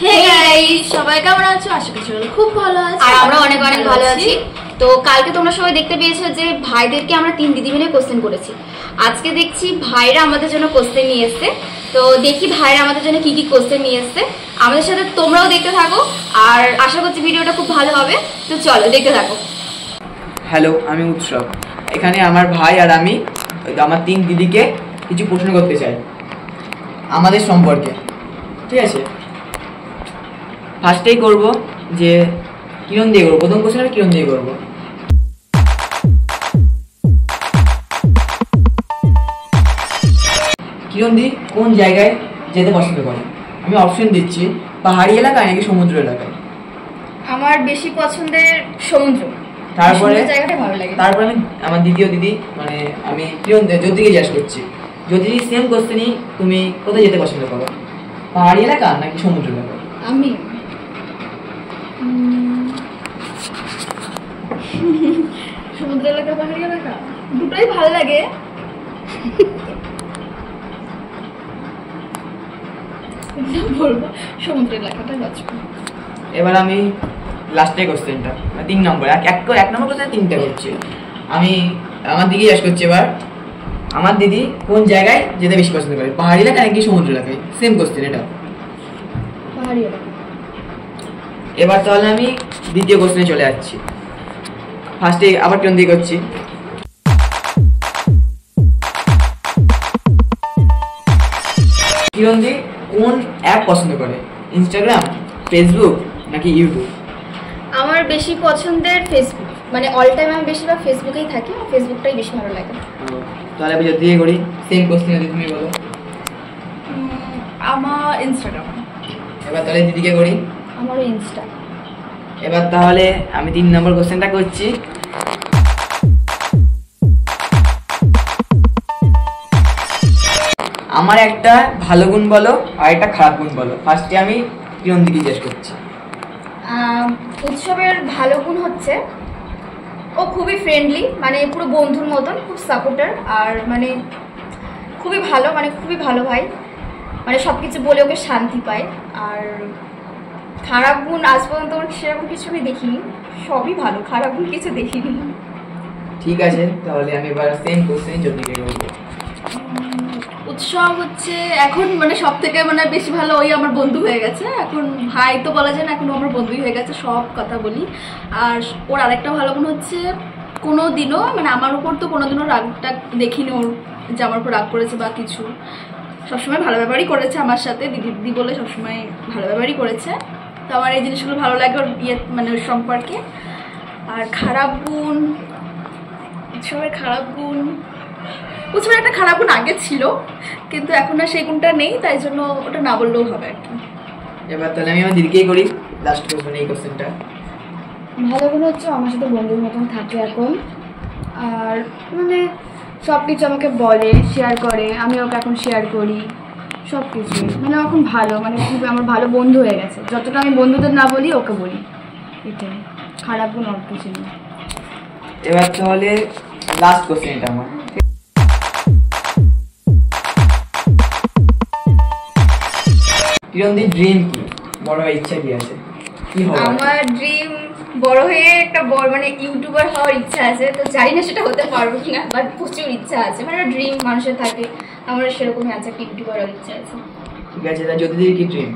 Hey guys, সবাই কেমন আছো? আশা করি সবাই খুব ভালো আছো আর আমরা অনেক অনেক ভালো আছি। তো কালকে তোমরা সবাই দেখতে পেয়েছো যে ভাইদেরকে আমরা 3 দিদি মিলে কোশ্চেন করেছি। আজকে দেখছি ভাইরা আমাদের জন্য কোশ্চেন নিয়ে এসেছে। তো দেখি ভাইরা আমাদের জন্য কি কি কোশ্চেন নিয়ে এসেছে। আমাদের সাথে তোমরাও দেখতে থাকো, আর আশা করছি ভিডিওটা খুব ভালো হবে। তো চলো দেখতে থাকো। হ্যালো, আমি উৎসব। এখানে আমার ভাই আর আমি আমার 3 দিদিকে কিছু প্রশ্ন করতে চাই আমাদের সম্পর্কে। ঠিক আছে, ফার্স্টেই করব যে কিরণ দিয়ে করবো। প্রথম কোশ্চেনটা কিরণ দিয়ে করবো। কিরণ দি কোন জায়গায় যেতে পছন্দ করে? আমি অপশন দিচ্ছি, পাহাড়ি এলাকায় নাকি সমুদ্র এলাকায়? আমার বেশি পছন্দের সমুদ্র। তারপরে জায়গাটা ভালো লাগে। তারপরে আমি আমার দ্বিতীয় দিদি মানে আমি কিরণ জ্যোতিকে জিজ্ঞাসা করছি, জ্যোতি সেম কোশ্চেনই, তুমি কোথায় যেতে পছন্দ করো, পাহাড়ি এলাকা নাকি সমুদ্র এলাকা? আমি সমুদ্র এলাকা, পাহাড়ি এলাকা দুটোই ভালো লাগে। বলবো সমুদ্র এলাকাটা বাঁচবো। এবার আমি লাস্টের কোশ্চেনটা 3 নম্বর, এক নম্বর কোশ্চেন 3টা করছি। আমি আমার দিকে জিজ্ঞাসা করছি এবার, আমার দিদি কোন জায়গায় যেতে বেশি পছন্দ করে, পাহাড়ি এলাকা নাকি সমুদ্র এলাকায়? সেম কোশ্চেন এটা, পাহাড়ি এলাকা। এবার তাহলে আমি দ্বিতীয় কোশ্চেনে চলে যাচ্ছি। ফার্স্টে আবার কিরণ দিয়ে করছি। কিরণ দি কোন অ্যাপ পছন্দ করে, ইনস্টাগ্রাম, ফেসবুক নাকি ইউটিউব? আমার বেশি পছন্দের ফেসবুক, মানে অল টাইম আমি বেশিরভাগ ফেসবুকেই থাকি। ফেসবুকটাই বেশি ভালো লাগে। তাহলে আমি যদি করি সেম কোশ্চেন যদি তুমি বলো। আমার ইনস্টাগ্রাম। এবার তাহলে দিদিকে করি। আমারও ইনস্টা। এবার তাহলে আমি 3 নম্বর কোশ্চেনটা করছি। আমার একটা ভালো গুণ বলো আর একটা খারাপ গুণ বলো। ফার্স্টে আমি কিরণ দিকে জিজ্ঞেস করছি। উৎসবের ভালো গুণ হচ্ছে ও খুবই ফ্রেন্ডলি, মানে পুরো বন্ধুর মতন, খুব সাপোর্টার, আর মানে খুবই ভালো, মানে খুবই ভালো ভাই, মানে সব কিছু বলে ওকে শান্তি পায়। আর খারাপ গুণ আজ পর্যন্ত ওর সেরকম কিছু আমি দেখিনি, সবই ভালো, খারাপ গুণ কিছু দেখিনি। ঠিক আছে, তাহলে আমি এবার সেম কোশ্চেন জ্যোতিকে করব। উৎসব হচ্ছে এখন মানে সব থেকে মানে বেশি ভালো, ওই আমার বন্ধু হয়ে গেছে এখন। ভাই তো বলা যায় না, এখন আমার বন্ধুই হয়ে গেছে, সব কথা বলি। আর ওর আরেকটা ভালো গুণ হচ্ছে কোনো দিনও মানে আমার উপর তো কোনোদিনও রাগটা দেখিনি ওর, যে আমার উপর রাগ করেছে বা কিছু। সবসময় ভালো ব্যবহারই করেছে আমার সাথে, দিদি দিদি বলে সবসময় ভালো ব্যবহারই করেছে। তো আমার এই জিনিসগুলো ভালো লাগে ওর মানে ওর সম্পর্কে। আর খারাপ গুণ, উৎসবের খারাপ গুণ, উৎসবের একটা খারাপ গুণ আগে ছিল কিন্তু এখন আর সেই গুণটা নেই, তাই জন্য ওটা না বললেও হবে আর কি। এবার তাহলে আমি আমার দিদিকেই করি লাস্ট কোশ্চেন, এই কোশ্চেনটা। ভালো গুণ হচ্ছে আমার সাথে বন্ধুর মতন থাকে এখন, আর মানে সব কিছু আমাকে বলে, শেয়ার করে, আমি ওকে এখন শেয়ার করি সব কিছু। মানে এখন ভালো, মানে খুব আমার ভালো বন্ধু হয়ে গেছে। যতটা আমি বন্ধুদের না বলি ওকে বলি, এটাই খারাপ গুণ আর কিছু নেই। এবার তাহলে লাস্ট কোশ্চেনটা আমার। কিরণ দি ড্রিম কি, বড় হয়ে ইচ্ছা কি আছে, কি হবে? আমার ড্রিম বড় হয়ে একটা বড় মানে ইউটিউবার হওয়ার ইচ্ছা আছে। তো জানি না সেটা হতে পারবো কিনা, বাট প্রচুর ইচ্ছা আছে। মানে ড্রিম মানুষের থাকে, আমার সেরকমই আছে, একটা ইউটিউবার হওয়ার ইচ্ছা আছে। ঠিক আছে, তা জ্যোতি দিদির কি ড্রিম?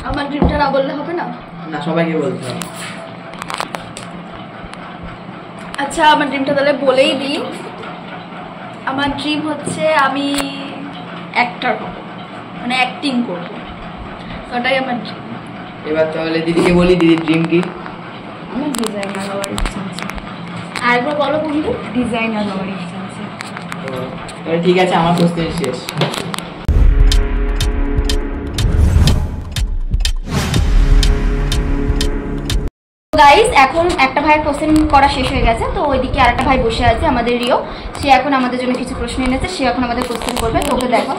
আমার ড্রিমটা না বললে হবে না? না, সবাইকে বলতে হবে। আচ্ছা, আমার ড্রিমটা তাহলে বলেই দিই। আমার ড্রিম হচ্ছে আমি অ্যাক্টর হব, মানে অ্যাক্টিং করবো, ওটাই আমার ড্রিম। এবার তাহলে দিদিকে বলি, দিদির ড্রিম কি? আমার ডিজাইনার হওয়ার ইচ্ছা আছে। আরেকবার বলো বন্ধু। ডিজাইনার হওয়ার ইচ্ছা আছে। তাহলে ঠিক আছে, আমার কোশ্চেন শেষ। গাইস, এখন একটা ভাইয়ের কোশ্চেন করা শেষ হয়ে গেছে, তো ওইদিকে আরেকটা ভাই বসে আছে আমাদের রিও। সে এখন আমাদের জন্য কিছু প্রশ্ন এনেছে, সে এখন আমাদের কোশ্চেন করবে। তো ওকে দেখো।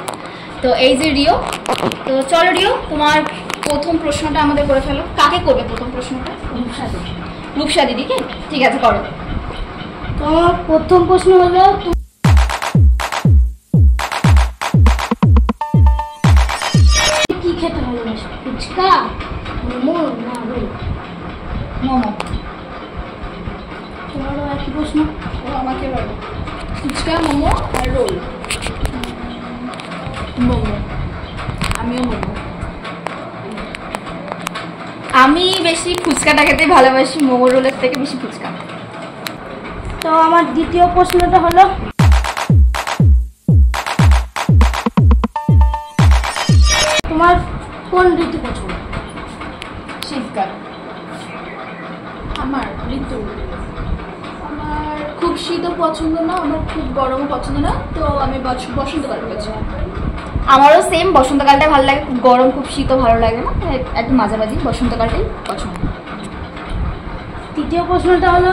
তো এই যে রিও, তো চলো রিও, তোমার প্রথম প্রশ্নটা আমাদের করে ফেলো। কাকে করবে প্রথম প্রশ্নটা? রূপসা দিদি। রূপসা দিদিকে? ঠিক আছে, করো। তো আমার প্রথম প্রশ্ন হলো, কি খেতে ভালোবাসো? ফুচকা মোমো না রোল? মোমো। তোমারও একই প্রশ্ন। ও আমাকে বলো, ফুচকা, মোমো আর রোল। মোমো। আমিও মোমো। আমি বেশি ফুচকাটা খেতে ভালোবাসি, মোমো রোলের থেকে বেশি ফুচকা। তো আমার দ্বিতীয় প্রশ্নটা হলো, তোমার কোন ঋতু পছন্দ? শীতকাল। আমার ঋতু, আমার খুব শীতও পছন্দ না, আমার খুব গরমও পছন্দ না, তো আমি বসন্তকাল পছন্দ। আমারও সেম, বসন্তকালটাই ভালো লাগে, খুব গরম খুব শীতও ভালো লাগে না, একদম মাঝামাঝি বসন্তকালটাই পছন্দ। তৃতীয় প্রশ্নটা হলো,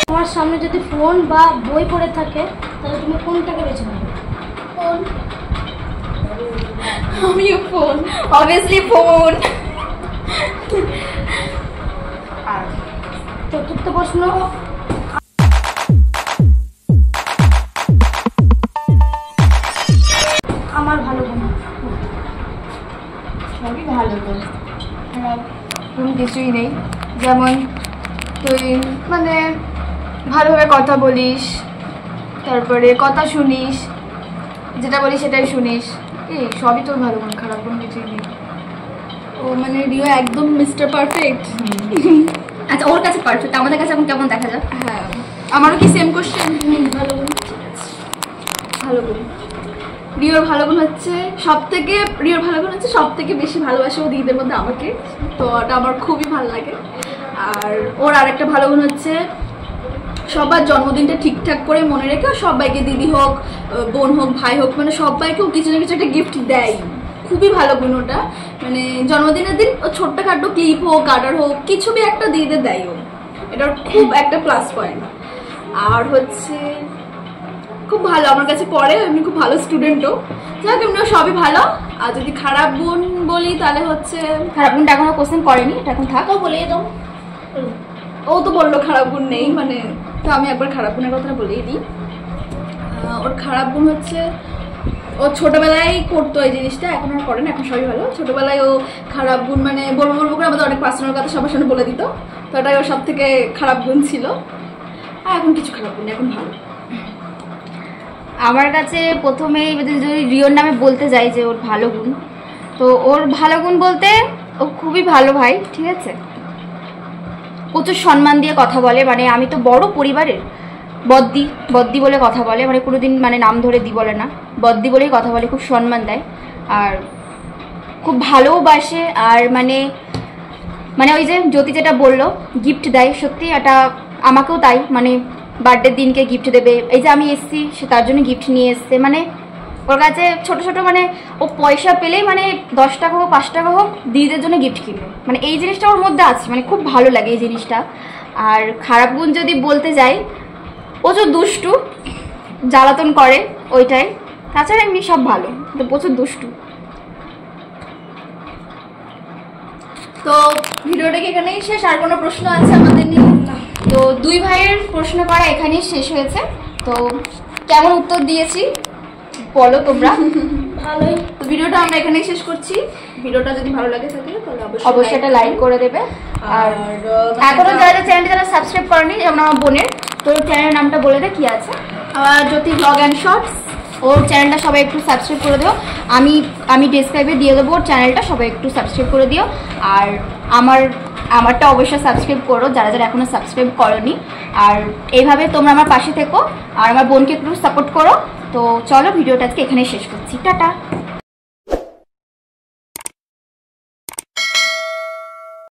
তোমার সামনে যদি ফোন বা বই পড়ে থাকে তাহলে তুমি কোনটাকে বেছে নেবে? ফোন। আমিও ফোন। Obviously phone. আর চতুর্থ প্রশ্ন, আমার ভালো গুণ। সবই ভালো গুণ, খারাপ গুণ কিছুই নেই। যেমন তুই মানে ভালোভাবে কথা বলিস, তারপরে কথা শুনিস, যেটা বলিস সেটাই শুনিস, এই সবই তোর ভালো গুণ, খারাপ গুণ কিছুই নেই। ও মানে রিও একদম মিস্টার পারফেক্ট। আচ্ছা, ওর কাছে পারফেক্ট, আমাদের কাছে এখন কেমন দেখা যাক। হ্যাঁ, আমারও কি সেম কোশ্চেন? ভালো গুণ। ভালো গুণ, রিওর ভালো গুণ হচ্ছে সব থেকে বেশি ভালোবাসে ও দিদিদের মধ্যে আমাকে, তো ওটা আমার খুবই ভালো লাগে। আর ওর আরেকটা ভালো গুণ হচ্ছে সবার জন্মদিনটা ঠিকঠাক করে মনে রেখে সবাইকে, দিদি হোক, বোন হোক, ভাই হোক, মানে সবাইকে ও কিছু না কিছু একটা গিফট দেয়। খুবই ভালো গুণ ওটা, মানে জন্মদিনের দিন ও ছোট্টখাটো ক্লিপ হোক, কার্ডার হোক, কিছু বি একটা দিদিদের দেয় ও, এটার খুব একটা প্লাস পয়েন্ট। আর হচ্ছে খুব ভালো আমার কাছে পড়ে, এমনি খুব ভালো স্টুডেন্টও, যাক এমনিও সবই ভালো। আর যদি খারাপ গুণ বলি তাহলে হচ্ছে, খারাপ গুণটা এখনো কোশ্চেন করেনি, এটা এখন থাক। তাও বলে দাও। ও তো বললো খারাপ গুণ নেই, মানে তো আমি একবার খারাপ গুণের কথাটা বলেই দিই। ওর খারাপ গুণ হচ্ছে ও ছোটবেলায় করতো এই জিনিসটা, এখন আর করে না, এখন সবই ভালো। ছোটবেলায় ও খারাপ গুণ মানে বলবো করে আমাদের অনেক পার্সোনাল কথা সবার সামনে বলে দিত, তো এটাই ওর সব থেকে খারাপ গুণ ছিল। আর এখন কিছু খারাপ গুণ নেই, এখন ভালো। আমার কাছে প্রথমেই যদি রিওর নামে বলতে যাই যে ওর ভালো গুণ, তো ওর ভালো গুণ বলতে ও খুবই ভালো ভাই, ঠিক আছে, প্রচুর সম্মান দিয়ে কথা বলে, মানে আমি তো বড় পরিবারের, বদ্দি বলে কথা বলে, মানে কোনোদিন মানে নাম ধরে দি বলে না, বদ্দি বলেই কথা বলে, খুব সম্মান দেয়, আর খুব ভালোবাসে। আর মানে ওই যে জ্যোতি যেটা বললো গিফট দেয়, সত্যি এটা আমাকেও তাই, মানে বার্থডের দিনকে গিফট দেবে, এই যে আমি এসছি সে তার জন্য গিফট নিয়ে এসছে, মানে ওর কাছে ছোট ছোট মানে ও পয়সা পেলেই মানে 10 টাকা হোক 5 টাকা হোক দিদিদের জন্য গিফট কিনবে, মানে এই জিনিসটা ওর মধ্যে আছে, মানে খুব ভালো লাগে এই জিনিসটা। আর খারাপ গুণ যদি বলতে যাই, প্রচুর দুষ্টু, জ্বালাতন করে ওইটাই, তাছাড়া এমনি সব ভালো, তো প্রচুর দুষ্টু। তো ভিডিওটা কি এখানেই শেষ? আর কোনো প্রশ্ন আছে আমাদের নিয়ে? তো দুই ভাইয়ের প্রশ্ন করা এখানেই শেষ হয়েছে। তো কেমন উত্তর দিয়েছি বলো তোমরা। ভালোই। তো ভিডিওটা আমরা এখানেই শেষ করছি। ভিডিওটা যদি ভালো লাগে থাকে তাহলে অবশ্যই একটা লাইক করে দেবে। আর এখনো যারা চ্যানেলটি যারা সাবস্ক্রাইব করেনি, যেমন আমার বোনের, তো চ্যানেলের নামটা বলে দে কি আছে? জ্যোতি ব্লগ অ্যান্ড শর্টস। ওর চ্যানেলটা সবাই একটু সাবস্ক্রাইব করে দিও, আমি ডেসক্রাইবে দিয়ে দেবো ওর চ্যানেলটা, সবাই একটু সাবস্ক্রাইব করে দিও। আর আমারটা অবশ্যই সাবস্ক্রাইব করো যারা যারা এখনো সাবস্ক্রাইব করোনি। আর এইভাবে তোমরা আমার পাশে থেকো আর আমার বোনকে একটু সাপোর্ট করো। তো চলো ভিডিওটা আজকে এখানেই শেষ করছি, টাটা।